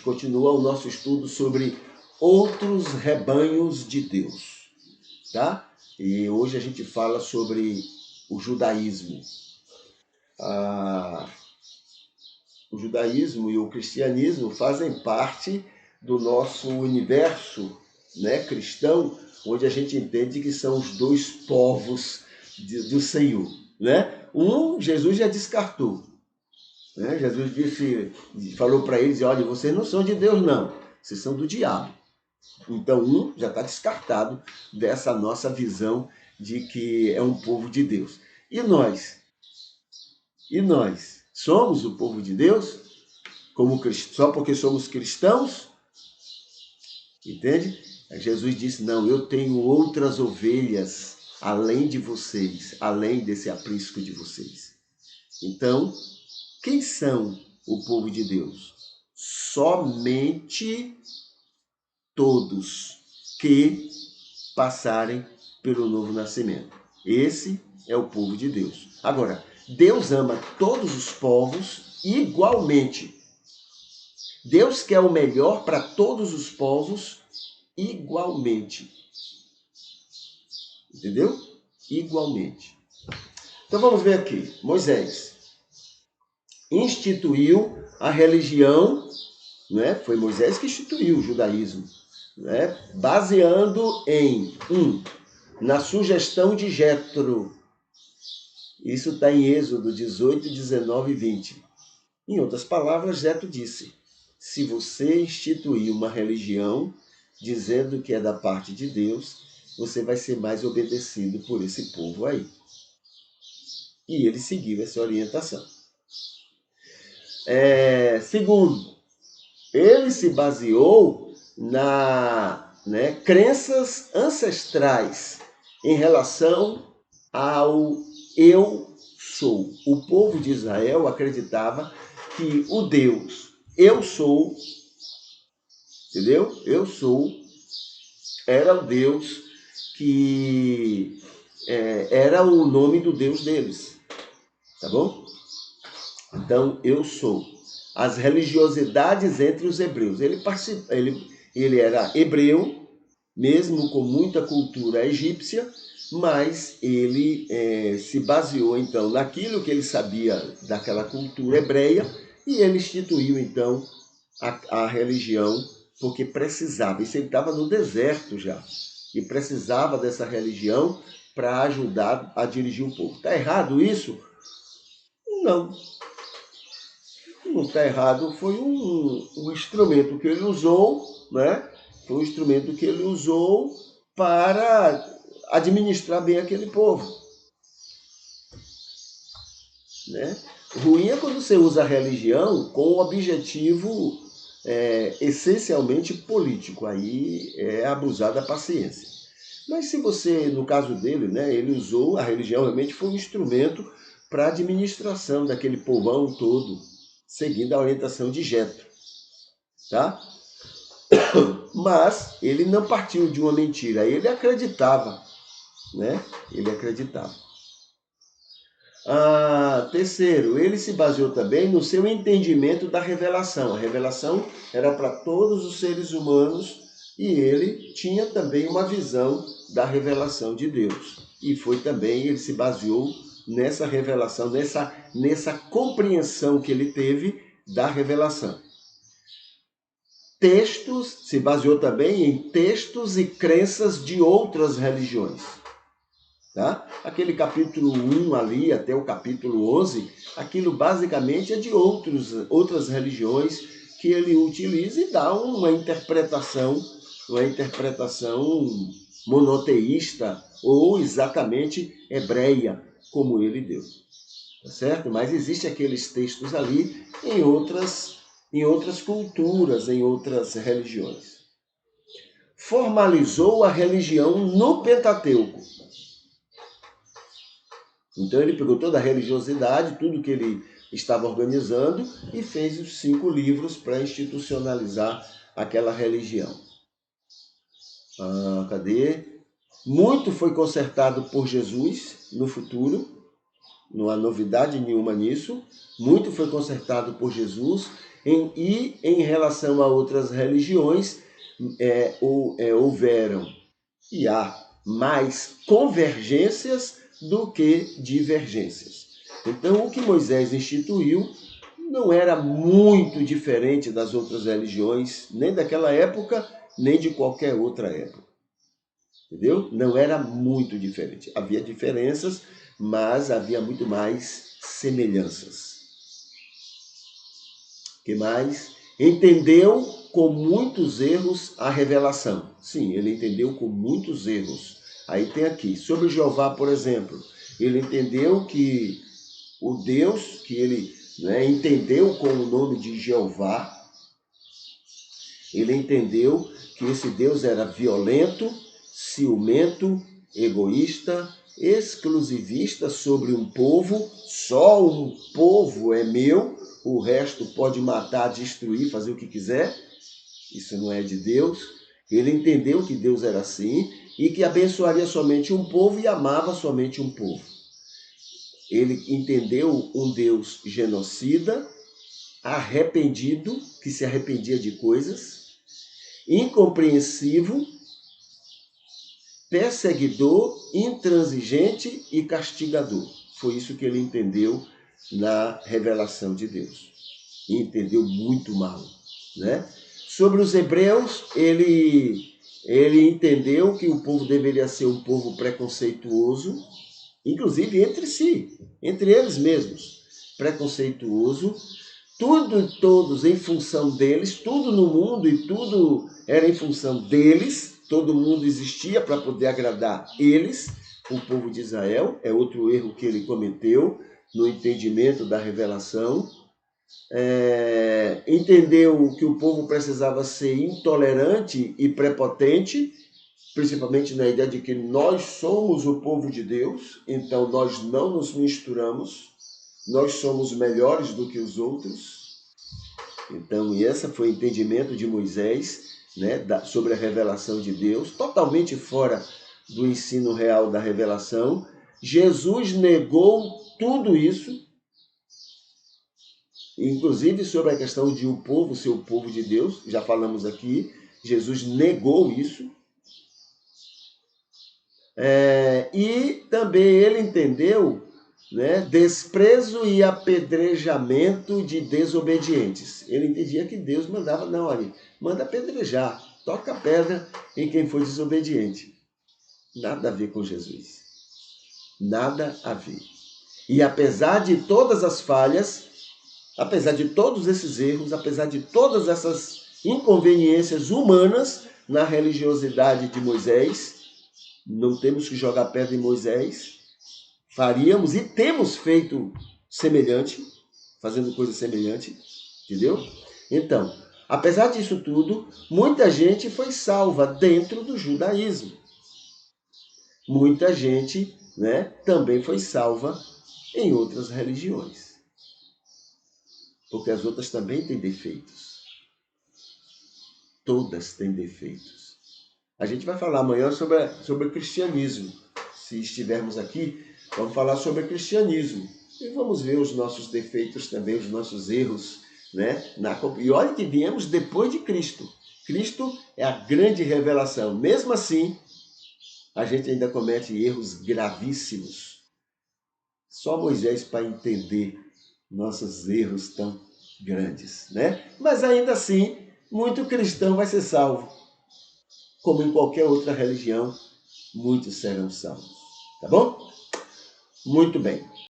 Continua o nosso estudo sobre outros rebanhos de Deus, tá? E hoje a gente fala sobre o judaísmo. O judaísmo e o cristianismo fazem parte do nosso universo, né, cristão, onde a gente entende que são os dois povos do Senhor, né? Jesus já descartou, né? Jesus falou para eles, olha, vocês não são de Deus não, vocês são do diabo. Então já está descartado dessa nossa visão de que é um povo de Deus. E nós? E nós? Somos o povo de Deus? Só porque somos cristãos? Entende? Jesus disse, não, eu tenho outras ovelhas além de vocês, além desse aprisco de vocês. Então, quem são o povo de Deus? Somente todos que passarem pelo novo nascimento. Esse é o povo de Deus. Agora, Deus ama todos os povos igualmente. Deus quer o melhor para todos os povos igualmente. Entendeu? Igualmente. Então vamos ver aqui. Moisés instituiu a religião, né? Foi Moisés que instituiu o judaísmo, né? Baseando na sugestão de Jetro. Isso está em Êxodo 18, 19 e 20. Em outras palavras, Jetro disse, se você instituir uma religião dizendo que é da parte de Deus, você vai ser mais obedecido por esse povo aí. E ele seguiu essa orientação. Segundo, ele se baseou crenças ancestrais em relação ao eu sou. O povo de Israel acreditava que o Deus eu sou, entendeu? Eu sou, era o Deus que era o nome do Deus deles, tá bom? Então, eu sou. As religiosidades entre os hebreus. Ele era hebreu, mesmo com muita cultura egípcia, mas ele se baseou, então, naquilo que ele sabia daquela cultura hebreia e ele instituiu, então, a religião, porque precisava. Isso ele estava no deserto já, e precisava dessa religião para ajudar a dirigir o povo. Está errado isso? Não. Não está errado, foi um instrumento que ele usou, né? Foi um instrumento que ele usou para administrar bem aquele povo, né? Ruim é quando você usa a religião com um objetivo essencialmente político, aí é abusar da paciência. Mas se você, no caso dele, né, ele usou, a religião realmente foi um instrumento para a administração daquele povão todo, seguindo a orientação de Jetro, tá? Mas ele não partiu de uma mentira, ele acreditava, né? Ele acreditava. Terceiro, ele se baseou também no seu entendimento da revelação. A revelação era para todos os seres humanos e ele tinha também uma visão da revelação de Deus. E ele se baseou nessa revelação, nessa compreensão que ele teve da revelação. Se baseou também em textos e crenças de outras religiões. Tá? Aquele capítulo 1 ali até o capítulo 11, aquilo basicamente é de outras religiões que ele utiliza e dá uma interpretação monoteísta ou exatamente hebreia, como ele deu. Tá certo? Mas existem aqueles textos ali em outras culturas, em outras religiões. Formalizou a religião no Pentateuco. Então ele pegou toda a religiosidade, tudo que ele estava organizando e fez os 5 livros para institucionalizar aquela religião. Cadê? Muito foi consertado por Jesus no futuro, não há novidade nenhuma nisso. Muito foi consertado por Jesus E em relação a outras religiões, houveram e há mais convergências do que divergências. Então, o que Moisés instituiu não era muito diferente das outras religiões, nem daquela época, nem de qualquer outra época. Entendeu? Não era muito diferente. Havia diferenças, mas havia muito mais semelhanças. O que mais? Entendeu com muitos erros a revelação. Sim, ele entendeu com muitos erros. Aí tem aqui, sobre Jeová, por exemplo, ele entendeu que o Deus que ele entendeu com o nome de Jeová, ele entendeu que esse Deus era violento, ciumento, egoísta, exclusivista sobre um povo, só um povo é meu, o resto pode matar, destruir, fazer o que quiser. Isso não é de Deus. Ele entendeu que Deus era assim e que abençoaria somente um povo e amava somente um povo. Ele entendeu um Deus genocida, arrependido, que se arrependia de coisas, incompreensivo, perseguidor, intransigente e castigador. Foi isso que ele entendeu na revelação de Deus. E entendeu muito mal, né? Sobre os hebreus, ele entendeu que o povo deveria ser um povo preconceituoso, inclusive entre si, entre eles mesmos, preconceituoso, tudo e todos em função deles, tudo no mundo e tudo era em função deles, todo mundo existia para poder agradar eles, o povo de Israel. É outro erro que ele cometeu no entendimento da revelação. Entendeu que o povo precisava ser intolerante e prepotente, principalmente na ideia de que nós somos o povo de Deus, então nós não nos misturamos, nós somos melhores do que os outros. Então, esse foi o entendimento de Moisés, né, sobre a revelação de Deus, totalmente fora do ensino real da revelação. Jesus negou tudo isso, inclusive sobre a questão de o povo ser o povo de Deus, já falamos aqui, Jesus negou isso. E também ele entendeu, né, desprezo e apedrejamento de desobedientes. Ele entendia que Deus mandava, não, olha, manda apedrejar, toca a pedra em quem foi desobediente. Nada a ver com Jesus. Nada a ver. E apesar de todas as falhas, apesar de todos esses erros, apesar de todas essas inconveniências humanas na religiosidade de Moisés, não temos que jogar pedra em Moisés, faríamos e temos feito semelhante, fazendo coisa semelhante, entendeu? Então, apesar disso tudo, muita gente foi salva dentro do judaísmo. Muita gente, né, também foi salva em outras religiões. Porque as outras também têm defeitos. Todas têm defeitos. A gente vai falar amanhã sobre o cristianismo. Se estivermos aqui, vamos falar sobre o cristianismo. E vamos ver os nossos defeitos também, os nossos erros, né? E olha que viemos depois de Cristo. Cristo é a grande revelação. Mesmo assim, a gente ainda comete erros gravíssimos. Só Moisés para entender nossos erros tão grandes, né? Mas ainda assim, muito cristão vai ser salvo. Como em qualquer outra religião, muitos serão salvos. Tá bom? Muito bem.